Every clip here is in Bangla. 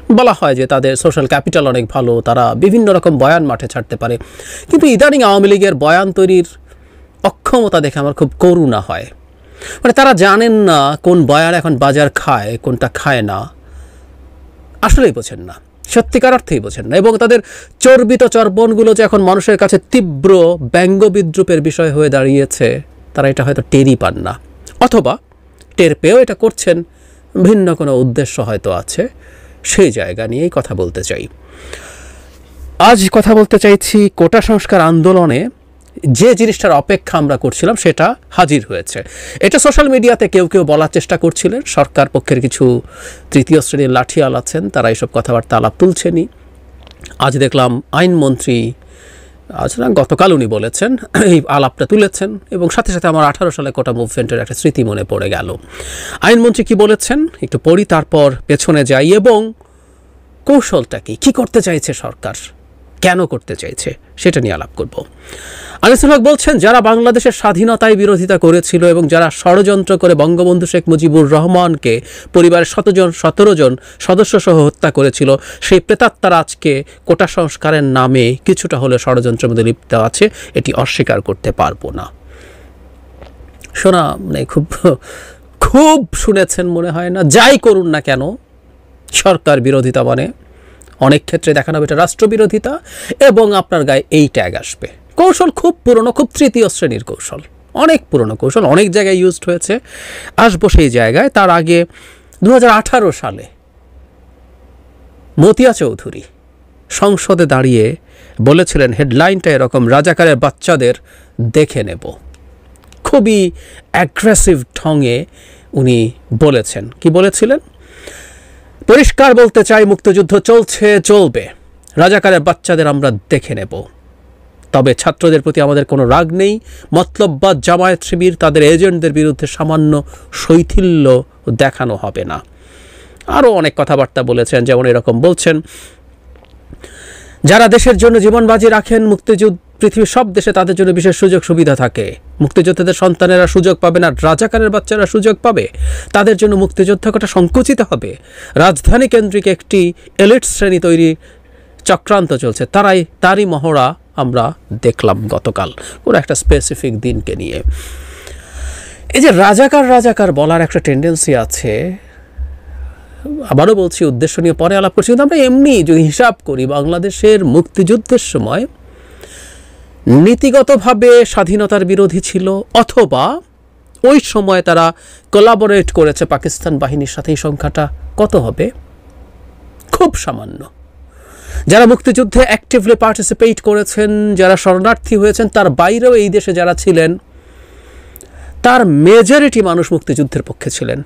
বলা হয় যে তাদের সোশ্যাল ক্যাপিটাল অনেক ভালো, তারা বিভিন্ন রকম বয়ান মাঠে ছাড়তে পারে, কিন্তু ইদানিং আওয়ামী লীগের বয়ান তৈরির অক্ষমতা দেখে আমার খুব করুণা হয়। মানে তারা জানেন না কোন বয়ান এখন বাজার খায়, কোনটা খায় না, আসলেই বোঝেন না, সত্যিকার অর্থেই বোঝেন না। এবং তাদের চর্বিত চর্বণগুলো যে এখন মানুষের কাছে তীব্র ব্যঙ্গ বিদ্রুপের বিষয় হয়ে দাঁড়িয়েছে, তারা এটা হয়তো টেরই পান না, অথবা টের পেয়েও এটা করছেন, ভিন্ন কোনো উদ্দেশ্য হয়তো আছে। সেই জায়গা নিয়েই কথা বলতে চাই। আজ কথা বলতে চাইছি কোটা সংস্কার আন্দোলনে যে জিনিসটার অপেক্ষা আমরা করছিলাম সেটা হাজির হয়েছে। এটা সোশ্যাল মিডিয়াতে কেউ কেউ বলার চেষ্টা করছিলেন, সরকার পক্ষের কিছু তৃতীয় শ্রেণীর লাঠিয়াল আছেন, তারা এইসব কথাবার্তা আলাপ তুলছেনই। আজ দেখলাম আইনমন্ত্রী, আজ না গতকাল উনি বলেছেন, এই আলাপটা তুলেছেন, এবং সাথে সাথে আমার 18 সালে কোটা মুভমেন্টের একটা স্মৃতি মনে পড়ে গেল। আইনমন্ত্রী কি বলেছেন একটু পড়ি, তারপর পেছনে যাই, এবং কৌশলটা কি করতে চাইছে সরকার, কেন করতে চাইছে সেটা নিয়ে আলাপ করব। আনিসুল হক বলছেন, যারা বাংলাদেশের স্বাধীনতায় বিরোধিতা করেছিল এবং যারা ষড়যন্ত্র করে বঙ্গবন্ধু শেখ মুজিবুর রহমানকে পরিবারের 17 জন সদস্য সহ হত্যা করেছিল, সেই প্রেতাত্মারা আজকে কোটা সংস্কারের নামে কিছুটা হলে ষড়যন্ত্রের মধ্যে লিপ্ত আছে, এটি অস্বীকার করতে পারবো না। শোনা মানে খুব শুনেছেন মনে হয় না? যাই করুন না কেন সরকার বিরোধিতা মানে অনেক ক্ষেত্রে দেখানো হবে এটা রাষ্ট্রবিরোধিতা, এবং আপনার গায়ে এই ট্যাগ আসবে। কৌশল খুব পুরনো, খুব তৃতীয় শ্রেণীর কৌশল, অনেক পুরনো কৌশল, অনেক জায়গায় ইউজড হয়েছে, আসবো সেই জায়গায়। তার আগে 2018 সালে মতিয়া চৌধুরী সংসদে দাঁড়িয়ে বলেছিলেন, হেডলাইনটা এরকম, রাজাকারের বাচ্চাদের দেখে নেব। খুবই অ্যাগ্রেসিভ ঢঙে উনি বলেছেন। কি বলেছিলেন? পরিষ্কার বলতে চাই, মুক্তিযুদ্ধ চলছে, চলবে, রাজাকারের বাচ্চাদের আমরা দেখে নেব, তবে ছাত্রদের প্রতি আমাদের কোনো রাগ নেই। মতলববাদ জামায়াত শিবির তাদের এজেন্টদের বিরুদ্ধে সামান্য শৈথিল্য দেখানো হবে না। আরও অনেক কথাবার্তা বলেছেন, যেমন এরকম বলছেন, যারা দেশের জন্য জীবন বাজি রাখেন, মুক্তিযুদ্ধ পৃথিবীর সব দেশে তাদের জন্য বিশেষ সুযোগ সুবিধা থাকে, মুক্তিযোদ্ধাদের সন্তানেরা সুযোগ পাবে না, রাজাকারের বাচ্চারা সুযোগ পাবে, তাদের জন্য মুক্তিযোদ্ধা কোটা সংকুচিত হবে, রাজধানী কেন্দ্রিক একটি এলিট শ্রেণী তৈরি চক্রান্ত চলছে, তারই মহড়া আমরা দেখলাম গতকাল ওরা একটা স্পেসিফিক দিনকে নিয়ে। এই যে রাজাকার বলার একটা টেন্ডেন্সি আছে, আবারও বলছি উদ্দেশ্য নিয়ে পরে আলাপ করছি, কিন্তু আমরা এমনি যদি হিসাব করি, বাংলাদেশের মুক্তিযুদ্ধের সময় নীতিগতভাবে স্বাধীনতার বিরোধী ছিল, অথবা ওই সময় তারা কোলাবোরেট করেছে পাকিস্তান বাহিনীর সাথে, এই সংখ্যাটা কত হবে? খুব সামান্য। যারা মুক্তিযুদ্ধে অ্যাক্টিভলি পার্টিসিপেট করেছেন, যারা শরণার্থী হয়েছেন, তার বাইরেও এই দেশে যারা ছিলেন, তার মেজরিটি মানুষ মুক্তিযুদ্ধের পক্ষে ছিলেন।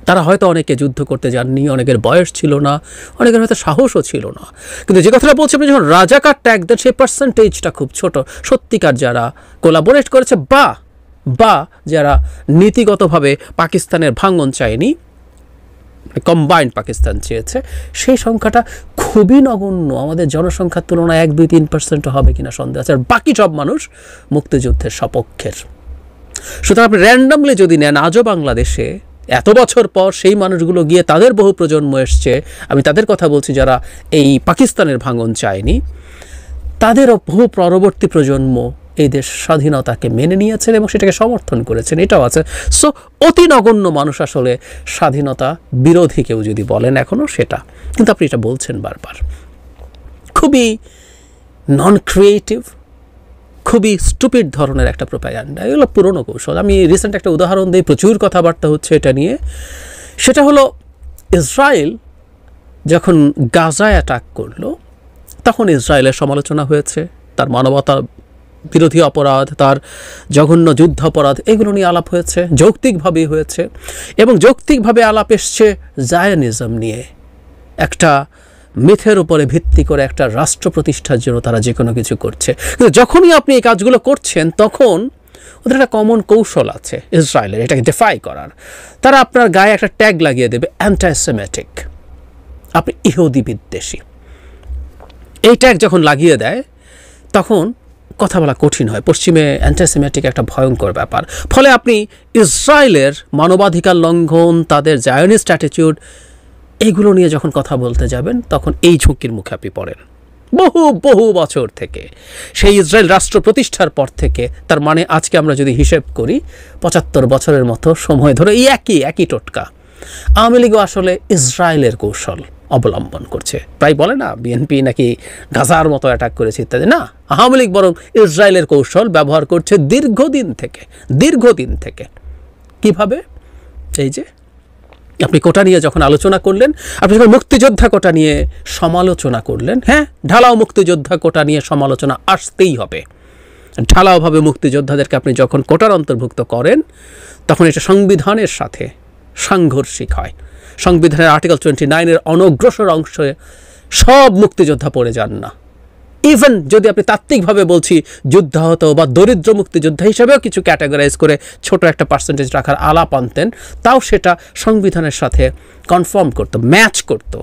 তারা হয়তো অনেকে যুদ্ধ করতে যাননি, অনেকের বয়স ছিল না, অনেকের হয়তো সাহসও ছিল না, কিন্তু যে কথাটা বলছি, আপনি যখন রাজাকার ট্যাগ দেন, সেই পার্সেন্টেজটা খুব ছোট। সত্যিকার যারা কোলাবোরেট করেছে বা যারা নীতিগতভাবে পাকিস্তানের ভাঙন চায়নি, কম্বাইন্ড পাকিস্তান চেয়েছে, সেই সংখ্যাটা খুবই নগণ্য। আমাদের জনসংখ্যার তুলনায় 1-2-3% হবে কিনা সন্দেহ আছে। আর বাকি সব মানুষ মুক্তিযুদ্ধের সপক্ষের। সুতরাং আপনি র্যান্ডমলি যদি নেন, আজও বাংলাদেশে এত বছর পর সেই মানুষগুলো গিয়ে, তাদের বহু প্রজন্ম এসছে, আমি তাদের কথা বলছি যারা এই পাকিস্তানের ভাঙন চায়নি, তাদেরও বহু পরবর্তী প্রজন্ম এই দেশ স্বাধীনতাকে মেনে নিয়েছেন এবং সেটাকে সমর্থন করেছেন, এটাও আছে। সো অতি নগণ্য মানুষ আসলে স্বাধীনতা বিরোধী কেউ যদি বলেন এখনও সেটা, কিন্তু আপনি এটা বলছেন বারবার। খুবই নন ক্রিয়েটিভ, খুবই স্টুপিড ধরনের একটা প্রোপাগান্ডা, এগুলো পুরনো কৌশল। আমি রিসেন্ট একটা উদাহরণ দিই, প্রচুর কথাবার্তা হচ্ছে এটা নিয়ে। সেটা হলো, ইসরায়েল যখন গাজায় অ্যাটাক করলো, তখন ইসরায়েলের সমালোচনা হয়েছে, তার মানবতা বিরোধী অপরাধ, তার জঘন্য যুদ্ধ অপরাধ, এগুলো নিয়ে আলাপ হয়েছে, যৌক্তিকভাবেই হয়েছে। এবং যৌক্তিকভাবে আলাপ এসছে জায়নিজম নিয়ে, একটা মিথের উপরে ভিত্তি করে একটা রাষ্ট্র প্রতিষ্ঠার জন্য তারা যে কোনো কিছু করছে। কিন্তু যখনই আপনি এই কাজগুলো করছেন, তখন ওদের একটা কমন কৌশল আছে ইসরায়েলের, এটাকে ডিফাই করার। তারা আপনার গায়ে একটা ট্যাগ লাগিয়ে দেবে, অ্যান্টাইসেমেটিক, আপনি ইহুদি বিদ্বেষী। এই ট্যাগ যখন লাগিয়ে দেয়, তখন কথা বলা কঠিন হয়। পশ্চিমে অ্যান্টাইসেমেটিক একটা ভয়ঙ্কর ব্যাপার। ফলে আপনি ইসরায়েলের মানবাধিকার লঙ্ঘন, তাদের জায়নিস্ট অ্যাটিটিউড, এগুলো নিয়ে যখন কথা বলতে যাবেন তখন এই ঝুঁকির মুখে আপনি পড়েন। বহু বছর থেকে, সেই ইসরায়েল রাষ্ট্র প্রতিষ্ঠার পর থেকে, তার মানে আজকে আমরা যদি হিসেব করি ৭৫ বছরের মতো সময় ধরে এই একই টোটকা। আওয়ামী লীগও আসলে ইসরায়েলের কৌশল অবলম্বন করছে। প্রায় বলে না বিএনপি নাকি গাজার মতো অ্যাটাক করেছে ইত্যাদি, না, আওয়ামী লীগ বরং ইসরায়েলের কৌশল ব্যবহার করছে দীর্ঘদিন থেকে। কিভাবে? এই যে আপনি কোটা নিয়ে যখন আলোচনা করলেন, আপনি যখন মুক্তিযোদ্ধা কোটা নিয়ে সমালোচনা করলেন, হ্যাঁ, ঢালাও মুক্তিযোদ্ধা কোটা নিয়ে সমালোচনা আসতেই হবে। ঢালাওভাবে মুক্তিযোদ্ধাদেরকে আপনি যখন কোটার অন্তর্ভুক্ত করেন তখন এটা সংবিধানের সাথে সাংঘর্ষিক হয়। সংবিধানের আর্টিকেল 29 অনগ্রসর অংশে সব মুক্তিযোদ্ধা পড়ে যান না। ইভেন যদি আপনি তাত্ত্বিকভাবে বলছি যুদ্ধাহত বা দরিদ্র মুক্তিযোদ্ধা হিসেবেও কিছু ক্যাটাগরাইজ করে ছোট একটা পার্সেন্টেজ রাখার আলাপ আনতেন, তাও সেটা সংবিধানের সাথে কনফার্ম করতো, ম্যাচ করতো।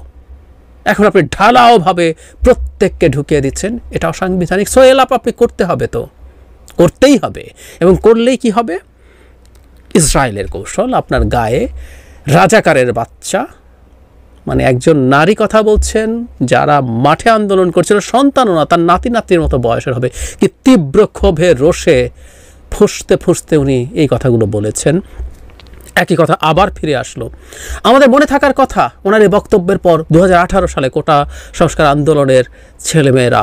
এখন আপনি ঢালাওভাবে প্রত্যেককে ঢুকিয়ে দিচ্ছেন, এটা অসাংবিধানিক। সো এলাপ আপনি করতেই হবে। এবং করলেই কি হবে? ইসরায়েলের কৌশল, আপনার গায়ে রাজাকারের বাচ্চা, মানে একজন নারী কথা বলছেন যারা মাঠে আন্দোলন করছিল, সন্তানও না, তার নাতির মতো বয়সের হবে, কি তীব্র ক্ষোভে রোষে ফুঁসতে উনি এই কথাগুলো বলেছেন। একই কথা আবার ফিরে আসলো। আমাদের মনে থাকার কথা, ওনার এই বক্তব্যের পর 2018 সালে কোটা সংস্কার আন্দোলনের ছেলেমেয়েরা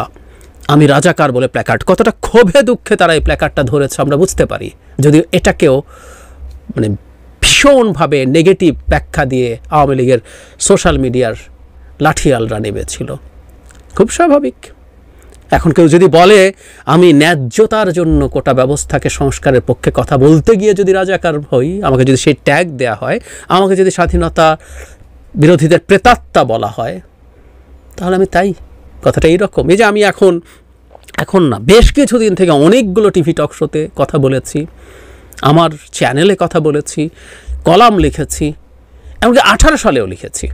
আমি রাজাকার বলে প্ল্যাকার্ড, কতটা ক্ষোভে দুঃখে তারা এই প্ল্যাকার্ডটা ধরেছে আমরা বুঝতে পারি। যদিও এটাকেও মানে ভীষণভাবে নেগেটিভ ব্যাখ্যা দিয়ে আওয়ামী লীগের সোশ্যাল মিডিয়ার লাঠিয়ালরা নেমেছিল, খুব স্বাভাবিক। এখন কেউ যদি বলে আমি ন্যায্যতার জন্য কোটা ব্যবস্থাকে সংস্কারের পক্ষে কথা বলতে গিয়ে যদি রাজাকার হই, আমাকে যদি সেই ট্যাগ দেয়া হয়, আমাকে যদি স্বাধীনতা বিরোধীদের প্রেতাত্মা বলা হয়, তাহলে আমি তাই। কথাটা এইরকম। এই যে আমি এখন না, বেশ কিছুদিন থেকে অনেকগুলো টিভি টক শোতে কথা বলেছি, আমার চ্যানেলে কথা বলেছি, কলাম লিখেছি, এমনকি 18 সালেও লিখেছি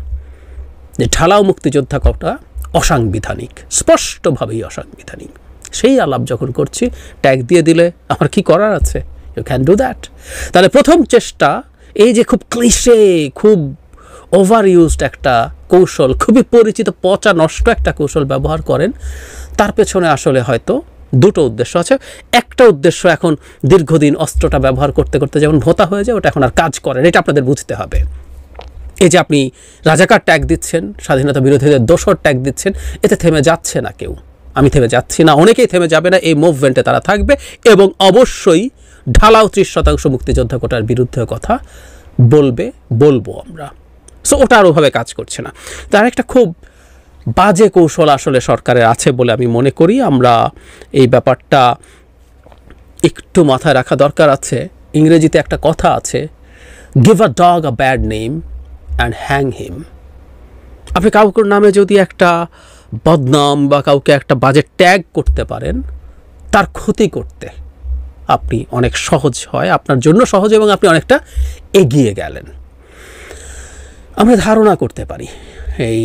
যে ঢালাও মুক্তিযোদ্ধা কোটা অসাংবিধানিক, স্পষ্টভাবেই অসাংবিধানিক। সেই আলাপ যখন করছি, ট্যাগ দিয়ে দিলে আমার কি করার আছে? You can do that. তাহলে প্রথম চেষ্টা, এই যে খুব ক্লিশে, খুব ওভার ইউজড একটা কৌশল, খুবই পরিচিত পচা নষ্ট একটা কৌশল ব্যবহার করেন, তার পেছনে আসলে হয়তো দুটো উদ্দেশ্য আছে। একটা উদ্দেশ্য, এখন দীর্ঘদিন অস্ত্রটা ব্যবহার করতে যেমন ভোতা হয়ে যায়, ওটা এখন আর কাজ করে না, এটা আপনাদের বুঝতে হবে। এই যে আপনি রাজাকার ট্যাগ দিচ্ছেন, স্বাধীনতা বিরোধীদের দোসর ট্যাগ দিচ্ছেন, এতে থেমে যাচ্ছে না কেউ। আমি থেমে যাচ্ছি না, অনেকেই থেমে যাবে না, এই মুভমেন্টে তারা থাকবে এবং অবশ্যই ঢালাও 30% মুক্তিযোদ্ধা কোটার বিরুদ্ধে কথা বলবো আমরা। সো ওটা আর ওভাবে কাজ করছে না। তার একটা খুব বাজে কৌশল আসলে সরকারের আছে বলে আমি মনে করি। আমরা এই ব্যাপারটা একটু মাথায় রাখা দরকার আছে। ইংরেজিতে একটা কথা আছে, give a dog a bad name and hang him. আপনি কাউকে নামে যদি একটা বদনাম বা কাউকে একটা বাজে ট্যাগ করতে পারেন, তার ক্ষতি করতে আপনি অনেক সহজ হয়, আপনার জন্য সহজ, এবং আপনি অনেকটা এগিয়ে গেলেন। আমরা ধারণা করতে পারি এই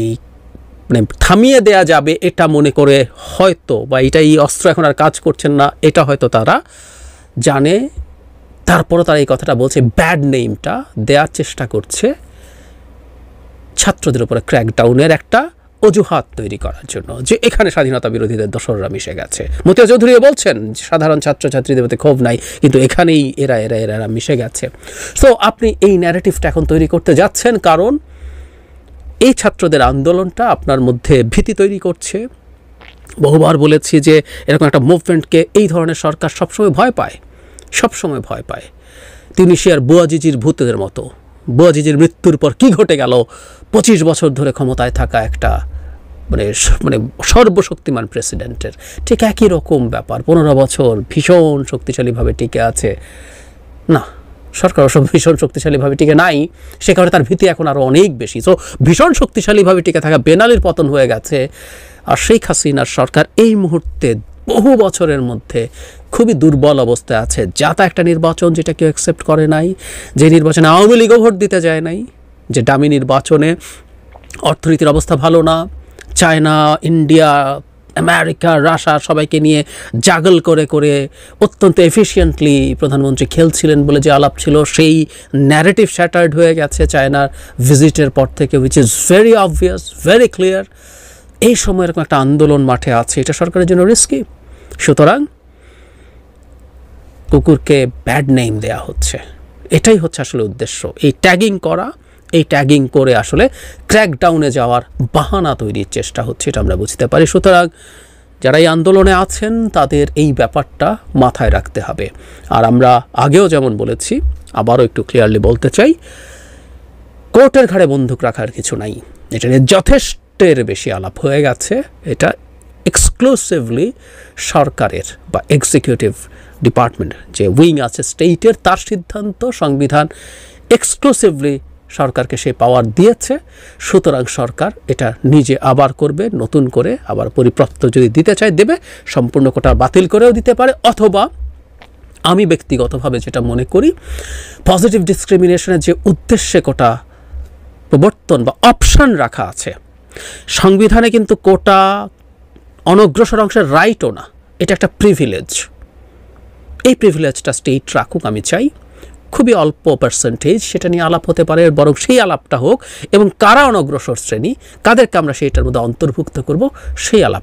মানে থামিয়ে দেয়া যাবে এটা মনে করে হয়তো, বা এই অস্ত্র এখন আর কাজ করছেন না এটা হয়তো তারা জানে, তারপরও তারা এই কথাটা বলছে, ব্যাড নেমটা দেওয়ার চেষ্টা করছে ছাত্রদের উপরে ক্র্যাকডাউনের একটা অজুহাত তৈরি করার জন্য, যে এখানে স্বাধীনতা বিরোধীদের দোসররা মিশে গেছে। মতিয়া চৌধুরীও বলছেন সাধারণ ছাত্রছাত্রীদের মধ্যে ক্ষোভ নাই, কিন্তু এখানেই এরা মিশে গেছে। সো আপনি এই ন্যারেটিভটা এখন তৈরি করতে যাচ্ছেন, কারণ এই ছাত্রদের আন্দোলনটা আপনার মধ্যে ভীতি তৈরি করছে। বহুবার বলেছি যে এরকম একটা মুভমেন্টকে এই ধরনের সরকার সবসময় ভয় পায়। তিউনিসিয়ার বুয়াজিজির ভূতের মতো। বুয়াজিজির মৃত্যুর পর কি ঘটে গেল? 25 বছর ধরে ক্ষমতায় থাকা একটা মানে সর্বশক্তিমান প্রেসিডেন্টের ঠিক একই রকম ব্যাপার। 15 বছর ভীষণ শক্তিশালীভাবে টিকে আছে না, সরকার অবশ্য ভীষণ শক্তিশালীভাবে টিকে নাই, সে কারণে তার ভীতি এখন আরও অনেক বেশি। তো ভীষণ শক্তিশালীভাবে টিকে থাকা বেনালির পতন হয়ে গেছে, আর শেখ হাসিনার সরকার এই মুহূর্তে বহু বছরের মধ্যে খুবই দুর্বল অবস্থায় আছে। যা তা একটা নির্বাচন যেটা কেউ অ্যাকসেপ্ট করে নাই, যে নির্বাচনে আওয়ামী লীগও ভোট দিতে যায় নাই, যে ডামি নির্বাচনে অর্থনীতির অবস্থা ভালো না, চায়না, ইন্ডিয়া, আমেরিকা, রাশিয়া সবাইকে নিয়ে জাগল করে করে অত্যন্ত এফিশিয়েন্টলি প্রধানমন্ত্রী খেলছিলেন বলে যে আলাপ ছিল, সেই ন্যারেটিভ শ্যাটার্ড হয়ে গেছে চায়নার ভিজিটের পর থেকে, which is very obvious, very clear. এই সময় এরকম একটা আন্দোলন মাঠে আছে, এটা সরকারের জন্য রিস্কি। সুতরাং কুকুরকে ব্যাড নেম দেয়া হচ্ছে, এটাই হচ্ছে আসলে উদ্দেশ্য। এই ট্যাগিং করা, এই ট্যাগিং করে আসলে ক্র্যাকডাউনে যাওয়ার বাহানা তৈরির চেষ্টা হচ্ছে, এটা আমরা বুঝতে পারি। সুতরাং যারা এই আন্দোলনে আছেন তাদের এই ব্যাপারটা মাথায় রাখতে হবে। আর আমরা আগেও যেমন বলেছি, আবারও একটু ক্লিয়ারলি বলতে চাই, কোর্টের ঘাড়ে বন্দুক রাখার কিছু নাই। এটা নিয়ে যথেষ্টের বেশি আলাপ হয়ে গেছে। এটা এক্সক্লুসিভলি সরকারের বা এক্সিকিউটিভ ডিপার্টমেন্ট যে উইং আছে স্টেটের, তার সিদ্ধান্ত। সংবিধান এক্সক্লুসিভলি সরকারকে সেই পাওয়ার দিয়েছে। সুতরাং সরকার এটা নিজে আবার করবে, নতুন করে আবার পরিপত্র যদি দিতে চায় দেবে, সম্পূর্ণ কোটা বাতিল করেও দিতে পারে, অথবা আমি ব্যক্তিগতভাবে যেটা মনে করি, পজিটিভ ডিসক্রিমিনেশনের যে উদ্দেশ্যে কোটা প্রবর্তন বা অপশান রাখা আছে সংবিধানে, কিন্তু কোটা অনগ্রসর অংশের রাইটও না, এটা একটা প্রিভিলেজ। এই প্রিভিলেজটা স্টেট রাখুক, আমি চাই। খুবই অল্প পার্সেন্টেজ, সেটা নিয়ে আলাপ হতে পারে, বরং সেই আলাপটা হোক, এবং কারা অনগ্রসর শ্রেণী, কাদেরকে আমরা সেইটার মধ্যে অন্তর্ভুক্ত করব, সেই আলাপ